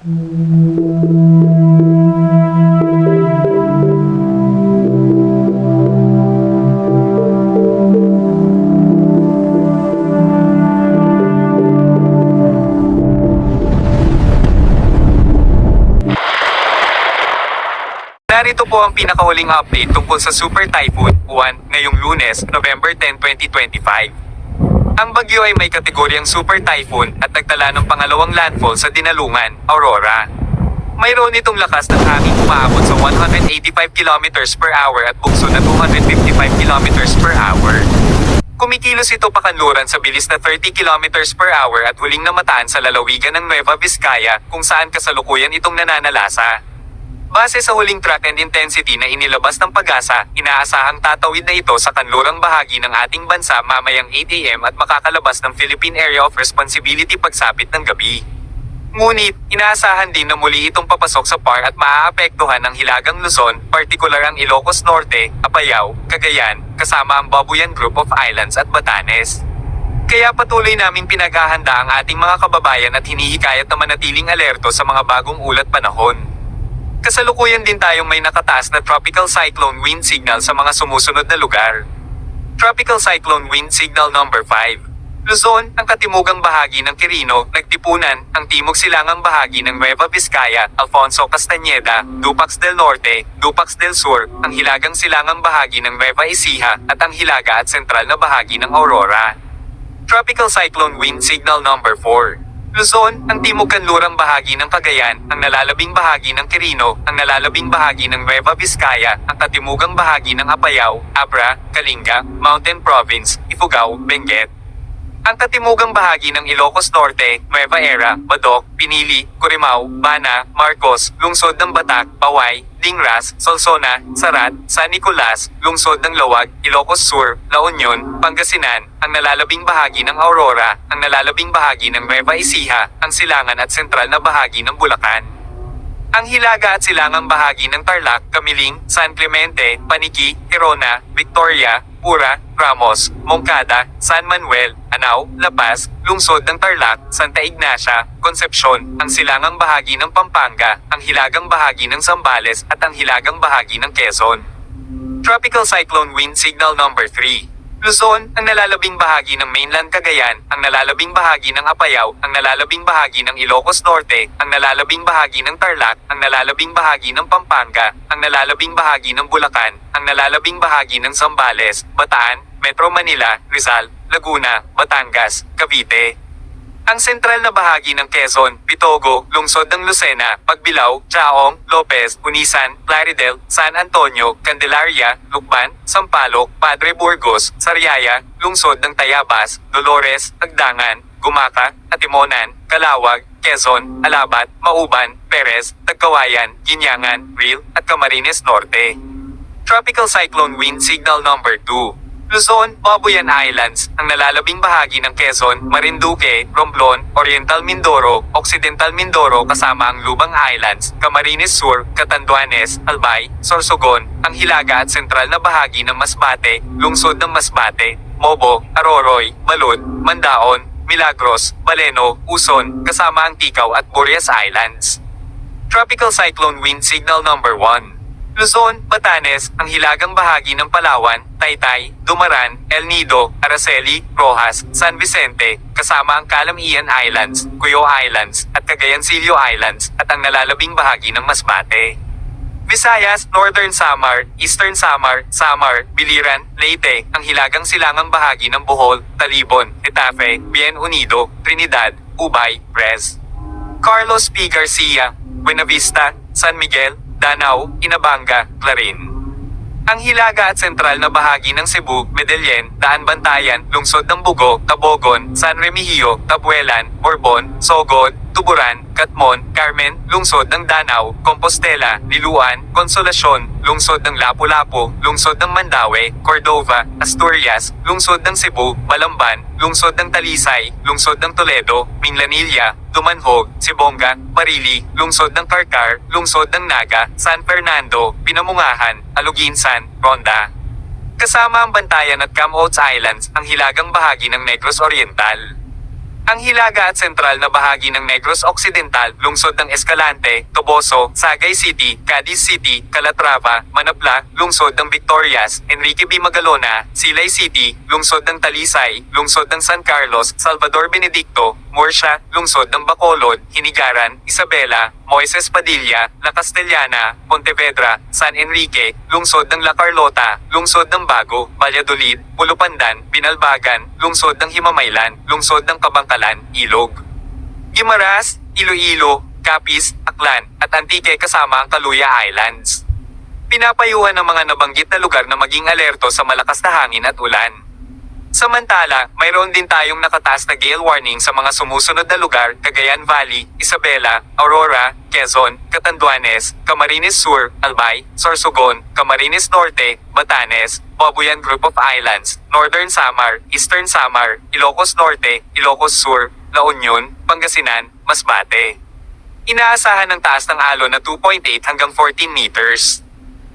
Narito po ang pinakahuling update tungkol sa Super Typhoon Uwan ngayong Lunes, November 10, 2025. Ang bagyo ay may kategoryang Super Typhoon at nagtala ng pangalawang landfall sa Dinalungan, Aurora. Mayroon itong lakas ng hangin umaabot sa 185 km per hour at bugso na 255 km per hour. Kumikilos ito pakanluran sa bilis na 30 km per hour at huling namataan sa lalawigan ng Nueva Vizcaya kung saan kasalukuyan itong nananalasa. Base sa huling track and intensity na inilabas ng Pag-asa, inaasahang tatawid na ito sa kanlurang bahagi ng ating bansa mamayang 8 AM at makakalabas ng Philippine Area of Responsibility pagsapit ng gabi. Ngunit, inaasahan din na muli itong papasok sa PAR at maaapektuhan ang Hilagang Luzon, partikular ang Ilocos Norte, Apayao, Cagayan, kasama ang Babuyan Group of Islands at Batanes. Kaya patuloy naming pinaghahanda ang ating mga kababayan at hinihikayat na manatiling alerto sa mga bagong ulat panahon. Kasalukuyan din tayong may nakataas na Tropical Cyclone Wind Signal sa mga sumusunod na lugar. Tropical Cyclone Wind Signal number 5. Luzon, ang katimugang bahagi ng Quirino, Nagtipunan, ang timog silangang bahagi ng Nueva Vizcaya, Alfonso Castañeda, Dupax del Norte, Dupax del Sur, ang hilagang silangang bahagi ng Nueva Ecija, at ang hilaga at sentral na bahagi ng Aurora. Tropical Cyclone Wind Signal number 4. Luzon, ang timog kanlurang bahagi ng Cagayan, ang nalalabing bahagi ng Quirino, ang nalalabing bahagi ng Nueva Vizcaya, ang katimugang bahagi ng Apayao, Abra, Kalinga, Mountain Province, Ifugao, Benguet. Ang katimugang bahagi ng Ilocos Norte, Nueva Era, Badoc, Pinili, Corimao, Bana, Marcos, lungsod ng Batac, Paway, Dingras, Solsona, Sarat, San Nicolas, lungsod ng Lawag, Ilocos Sur, La Union, Pangasinan, ang nalalabing bahagi ng Aurora, ang nalalabing bahagi ng Nueva Ecija, ang silangan at sentral na bahagi ng Bulacan. Ang hilaga at silangang bahagi ng Tarlac, Camiling, San Clemente, Paniqui, Tirona, Victoria, Pura, Ramos, Moncada, San Manuel, Anao, La Paz, lungsod ng Tarlac, Santa Ignacia, Concepcion, ang silangang bahagi ng Pampanga, ang hilagang bahagi ng Zambales at ang hilagang bahagi ng Quezon. Tropical Cyclone Wind Signal number 3. Luzon, ang nalalabing bahagi ng mainland Cagayan, ang nalalabing bahagi ng Apayao, ang nalalabing bahagi ng Ilocos Norte, ang nalalabing bahagi ng Tarlac, ang nalalabing bahagi ng Pampanga, ang nalalabing bahagi ng Bulacan, ang nalalabing bahagi ng Zambales, Bataan, Metro Manila, Rizal, Laguna, Batangas, Cavite. Ang sentral na bahagi ng Quezon, Bitogo, lungsod ng Lucena, Pagbilao, Chaong, Lopez, Unisan, Plaridel, San Antonio, Candelaria, Lukban, Sampaloc, Padre Burgos, Sariaya, lungsod ng Tayabas, Dolores, Agdangan, Gumaca, Atimonan, Calawag, Quezon, Alabat, Mauban, Perez, Tagkawayan, Ginyangan, Real, at Camarines Norte. Tropical Cyclone Wind Signal number 2. Luzon, Babuyan Islands, ang nalalabing bahagi ng Quezon, Marinduque, Romblon, Oriental Mindoro, Occidental Mindoro kasama ang Lubang Islands, Camarines Sur, Catanduanes, Albay, Sorsogon, ang hilaga at sentral na bahagi ng Masbate, lungsod ng Masbate, Mobo, Aroroy, Balud, Mandaon, Milagros, Baleno, Uson, kasama ang Ticao at Burias Islands. Tropical Cyclone Wind Signal number 1. Luzon, Batanes, ang hilagang bahagi ng Palawan, Taytay, Dumaran, El Nido, Araceli, Rojas, San Vicente, kasama ang Calamian Islands, Cuyo Islands, at Cagayancillo Islands, at ang nalalabing bahagi ng Masbate. Visayas, Northern Samar, Eastern Samar, Samar, Biliran, Leyte, ang hilagang silangang bahagi ng Bohol, Talibon, Etafe, Bien Unido, Trinidad, Ubay, Rez. Carlos P. Garcia, Buenavista, San Miguel, Danao, Inabanga, Clarin. Ang hilaga at sentral na bahagi ng Cebu, Medellin, Daan Bantayan, lungsod ng Bugo, Tabogon, San Remigio, Tabuelan, Borbon, Sogod, Tuburan, Catmon, Carmen, lungsod ng Danao, Compostela, Liluan, Consolacion, lungsod ng Lapu-Lapu, lungsod ng Mandaue, Cordova, Asturias, lungsod ng Cebu, Balamban, lungsod ng Talisay, lungsod ng Toledo, Minlanilla, Dumanhog, Sibonga, Marili, lungsod ng Carcar, lungsod ng Naga, San Fernando, Pinamungahan, Aluginsan, Ronda. Kasama ang Bantayan at Camotes Islands, ang hilagang bahagi ng Negros Oriental. Ang hilaga at sentral na bahagi ng Negros Occidental, lungsod ng Escalante, Toboso, Sagay City, Cadiz City, Calatrava, Manabla, lungsod ng Victorias, Enrique B. Magalona, Silay City, lungsod ng Talisay, lungsod ng San Carlos, Salvador Benedicto, Murcia, lungsod ng Bacolod, Hinigaran, Isabela, Moises Padilla, La Castellana, Pontevedra, San Enrique, lungsod ng La Carlota, lungsod ng Bago, Valladolid, Pulupandan, Binalbagan, lungsod ng Himamaylan, lungsod ng Kabangkalan, Ilog, Guimaras, Iloilo, Capiz, Aklan, at Antique kasama ang Kaluya Islands. Pinapayuhan ng mga nabanggit na lugar na maging alerto sa malakas na hangin at ulan. Samantala, mayroon din tayong nakataas na gale warning sa mga sumusunod na lugar, Cagayan Valley, Isabela, Aurora, Quezon, Catanduanes, Camarines Sur, Albay, Sorsogon, Camarines Norte, Batanes, Babuyan Group of Islands, Northern Samar, Eastern Samar, Ilocos Norte, Ilocos Sur, La Union, Pangasinan, Masbate. Inaasahan ng taas ng alon na 2.8 hanggang 14 meters.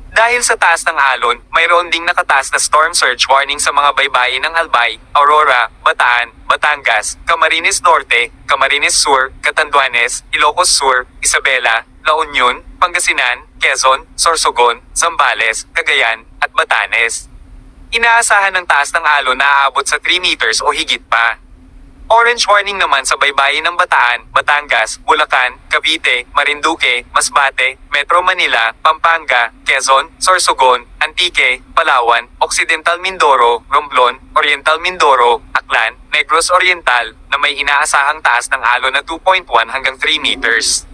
Dahil sa taas ng alon, mayroon ding nakataas na storm surge warning sa mga baybayin ng Albay, Aurora, Bataan, Batangas, Camarines Norte, Camarines Sur, Catanduanes, Ilocos Sur, Isabela, La Union, Pangasinan, Quezon, Sorsogon, Zambales, Cagayan, at Batanes. Inaasahan ng taas ng alon na aabot sa 3 meters o higit pa. Orange warning naman sa baybayin ng Bataan, Batangas, Bulacan, Cavite, Marinduque, Masbate, Metro Manila, Pampanga, Quezon, Sorsogon, Antique, Palawan, Occidental Mindoro, Romblon, Oriental Mindoro, Aklan, Negros Oriental, na may inaasahang taas ng alon na 2.1 hanggang 3 meters.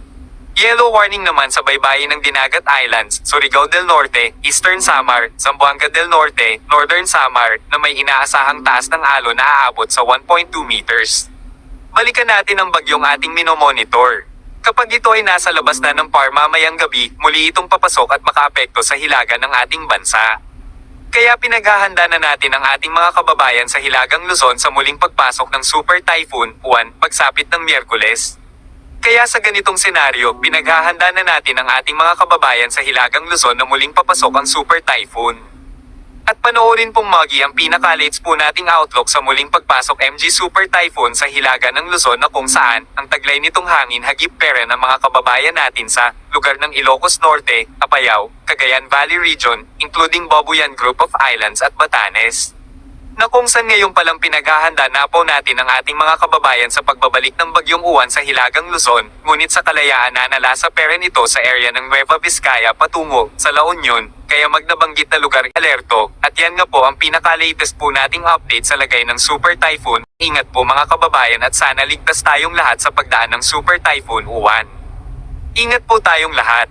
Yellow warning naman sa baybayin ng Dinagat Islands, Surigao del Norte, Eastern Samar, Zamboanga del Norte, Northern Samar, na may inaasahang taas ng alon na aabot sa 1.2 meters. Balikan natin ang bagyong ating minomonitor. Kapag ito ay nasa labas na ng PAR mamayang gabi, muli itong papasok at makaapekto sa hilaga ng ating bansa. Kaya pinaghahanda na natin ang ating mga kababayan sa Hilagang Luzon sa muling pagpasok ng Super Typhoon Uwan pagsapit ng Miyerkules. Kaya sa ganitong senaryo, pinaghahanda na natin ang ating mga kababayan sa Hilagang Luzon na muling papasok ang Super Typhoon. At panoorin pong Muggy ang pinaka-latest po nating outlook sa muling pagpasok MG Super Typhoon sa Hilaga ng Luzon na kung saan, ang taglay nitong hangin hagip pera ng mga kababayan natin sa lugar ng Ilocos Norte, Apayao, Cagayan Valley Region, including Babuyan Group of Islands at Batanes. Na kung saan ngayon palang pinaghahanda na po natin ang ating mga kababayan sa pagbabalik ng Bagyong Uwan sa Hilagang Luzon, ngunit sa kalayaan na nalasa pera nito sa area ng Nueva Vizcaya patungo sa La Union, kaya magnabanggit na lugar alerto, at yan nga po ang pinaka-latest po nating update sa lagay ng Super Typhoon. Ingat po mga kababayan at sana ligtas tayong lahat sa pagdaan ng Super Typhoon Uwan. Ingat po tayong lahat.